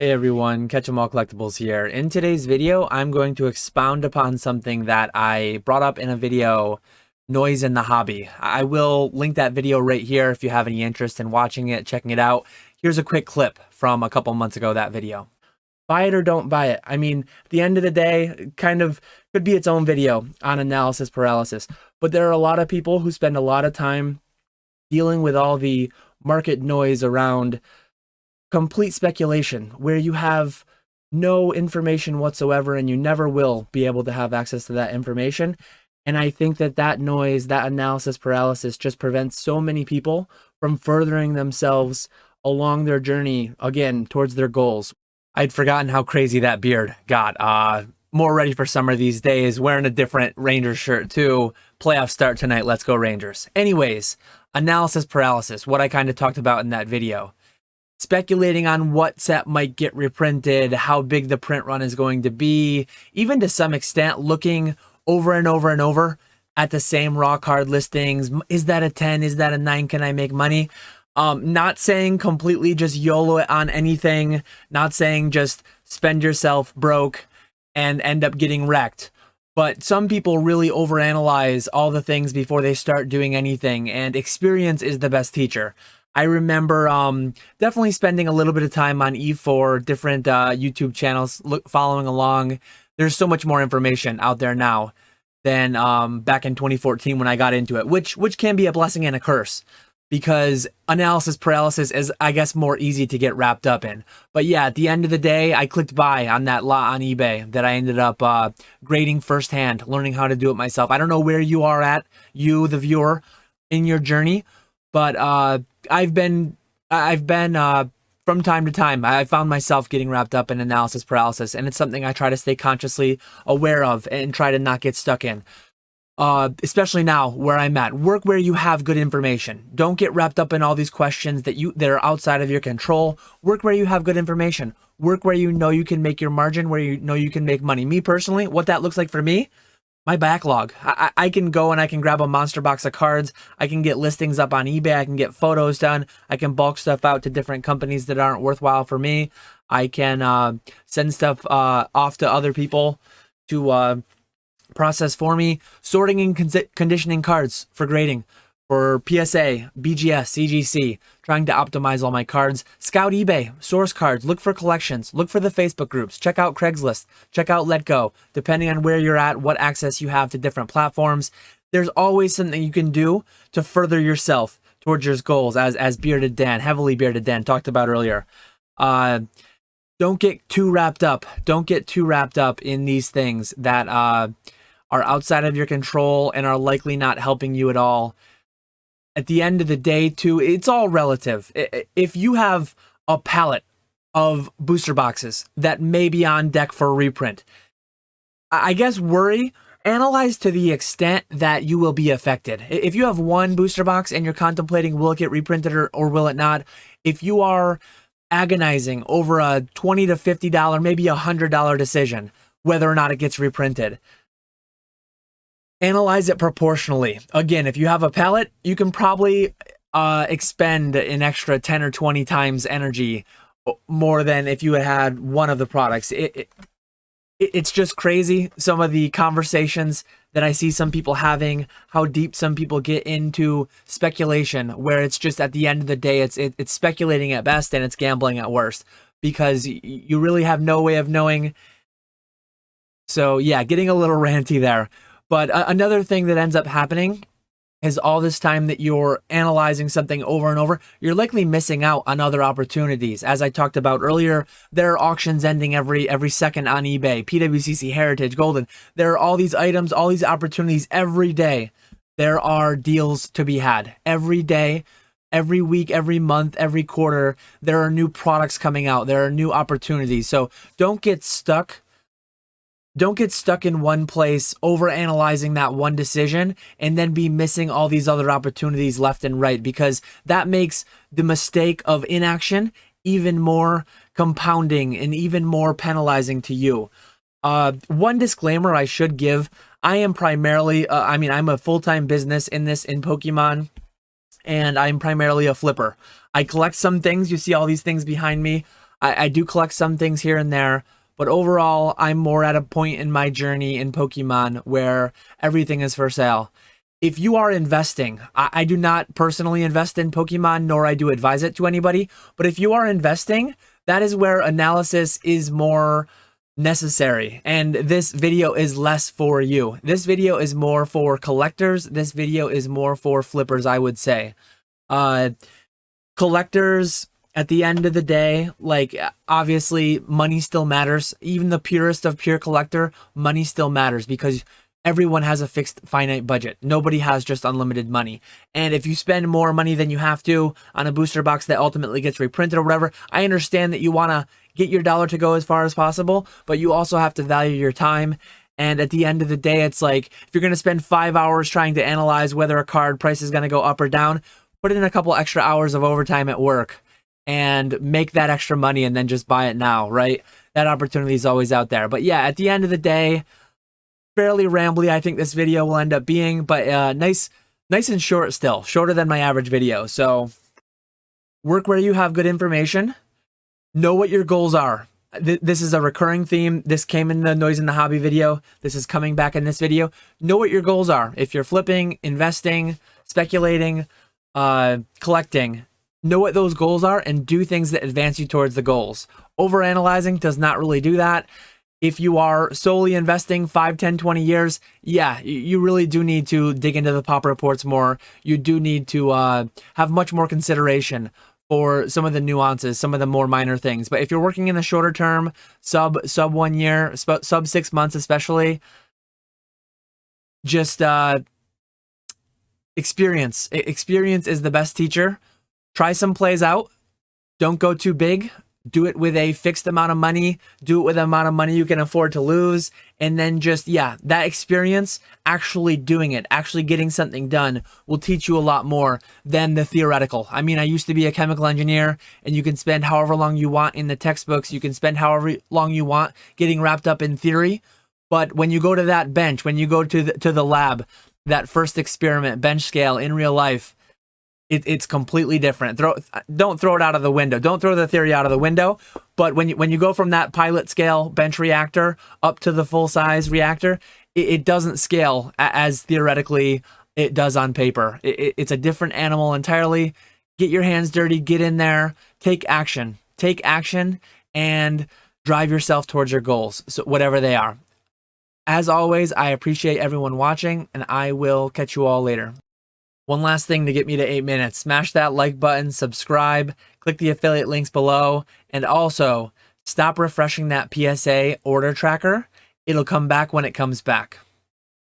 Hey everyone, Catch 'em All Collectibles here. In today's video, I'm going to expound upon something that I brought up in a video, Noise in the Hobby. I will link that video right here if you have any interest in watching it, checking it out. Here's a quick clip from a couple months ago, that video. Buy it or don't buy it. I mean, at the end of the day, it kind of could be its own video on analysis paralysis. But there are a lot of people who spend a lot of time dealing with all the market noise around complete speculation, where you have no information whatsoever and you never will be able to have access to that information. And I think that noise, that analysis paralysis, just prevents so many people from furthering themselves along their journey, again, towards their goals. I'd forgotten how crazy that beard got. More ready for summer these days, wearing a different Rangers shirt too. Playoffs start tonight, let's go Rangers. Anyways, analysis paralysis, what I kind of talked about in that video. Speculating on what set might get reprinted, how big the print run is going to be, even to some extent looking over and over and over at the same raw card listings. Is that a 10? Is that a 9? Can I make money? Not saying completely just YOLO it on anything, not saying just spend yourself broke and end up getting wrecked. But some people really overanalyze all the things before they start doing anything, and experience is the best teacher. I remember definitely spending a little bit of time on E4, different YouTube channels, following along. There's so much more information out there now than back in 2014 when I got into it, which can be a blessing and a curse, because analysis paralysis is, I guess, more easy to get wrapped up in. But yeah, at the end of the day, I clicked buy on that lot on eBay that I ended up grading firsthand, learning how to do it myself. I don't know where you are at, you, the viewer, in your journey, but I've been from time to time, I found myself getting wrapped up in analysis paralysis, and it's something I try to stay consciously aware of and try to not get stuck in. Especially now where I'm at. Work where you have good information. Don't get wrapped up in all these questions that are outside of your control. Work where you have good information. Work where you know you can make your margin, where you know you can make money. Me personally, what that looks like for me, my backlog. I can go and I can grab a monster box of cards. I can get listings up on eBay. I can get photos done. I can bulk stuff out to different companies that aren't worthwhile for me. I can send stuff off to other people to process for me. Sorting and conditioning cards for grading, for PSA, BGS, CGC, trying to optimize all my cards. Scout eBay, source cards, look for collections, look for the Facebook groups, check out Craigslist, check out Letgo, depending on where you're at, what access you have to different platforms. There's always something you can do to further yourself towards your goals, as Bearded Dan, heavily Bearded Dan, talked about earlier. Don't get too wrapped up. Don't get too wrapped up in these things that are outside of your control and are likely not helping you at all. At the end of the day, too, it's all relative. If you have a pallet of booster boxes that may be on deck for a reprint, I guess analyze to the extent that you will be affected. If you have one booster box and you're contemplating will it get reprinted or will it not, if you are agonizing over a $20 to $50, maybe $100 decision whether or not it gets reprinted, analyze it proportionally. Again, if you have a pallet, you can probably expend an extra 10 or 20 times energy more than if you had one of the products. It's just crazy, some of the conversations that I see some people having, how deep some people get into speculation, where it's just at the end of the day, it's speculating at best and it's gambling at worst, because you really have no way of knowing. So yeah, getting a little ranty there. But another thing that ends up happening is all this time that you're analyzing something over and over, you're likely missing out on other opportunities. As I talked about earlier, there are auctions ending every second on eBay, PWCC, Heritage, Golden. There are all these items, all these opportunities every day. There are deals to be had every day, every week, every month, every quarter. There are new products coming out. There are new opportunities. So don't get stuck. Don't get stuck in one place, over-analyzing that one decision, and then be missing all these other opportunities left and right, because that makes the mistake of inaction even more compounding and even more penalizing to you. One disclaimer I should give, I am primarily, I'm a full-time business in Pokemon, and I'm primarily a flipper. I collect some things. You see all these things behind me. I do collect some things here and there, but overall, I'm more at a point in my journey in Pokemon where everything is for sale. If you are investing, I do not personally invest in Pokemon, nor I do advise it to anybody, but if you are investing, that is where analysis is more necessary, and this video is less for you. This video is more for collectors. This video is more for flippers, I would say. Collectors, at the end of the day, like, obviously money still matters. Even the purest of pure collector, money still matters because everyone has a fixed finite budget. Nobody has just unlimited money. And if you spend more money than you have to on a booster box that ultimately gets reprinted or whatever, I understand that you want to get your dollar to go as far as possible, but you also have to value your time. And at the end of the day, it's like, if you're going to spend 5 hours trying to analyze whether a card price is going to go up or down, put in a couple extra hours of overtime at work and make that extra money and then just buy it now, right? That opportunity is always out there. But yeah, at the end of the day, fairly rambly I think this video will end up being, but nice and short still. Shorter than my average video. So work where you have good information. Know what your goals are. This is a recurring theme. This came in the Noise in the Hobby video. This is coming back in this video. Know what your goals are. If you're flipping, investing, speculating, collecting, know what those goals are and do things that advance you towards the goals. Overanalyzing does not really do that. If you are solely investing 5, 10, 20 years, yeah, you really do need to dig into the pop reports more. You do need to have much more consideration for some of the nuances, some of the more minor things. But if you're working in the shorter term, sub 1 year, sub 6 months especially, just experience. Experience is the best teacher. Try some plays out. Don't go too big. Do it with a fixed amount of money. Do it with the amount of money you can afford to lose. And then just, yeah, that experience, actually doing it, actually getting something done will teach you a lot more than the theoretical. I mean, I used to be a chemical engineer, and you can spend however long you want in the textbooks. You can spend however long you want getting wrapped up in theory. But when you go to that bench, when you go to the lab, that first experiment, bench scale in real life, it's completely different. Don't throw it out of the window. Don't throw the theory out of the window. But when you go from that pilot scale bench reactor up to the full size reactor, it doesn't scale as theoretically it does on paper. It's a different animal entirely. Get your hands dirty. Get in there. Take action. Take action and drive yourself towards your goals, so whatever they are. As always, I appreciate everyone watching, and I will catch you all later. One last thing to get me to 8 minutes. Smash that like button, subscribe, click the affiliate links below, and also stop refreshing that PSA order tracker. It'll come back when it comes back.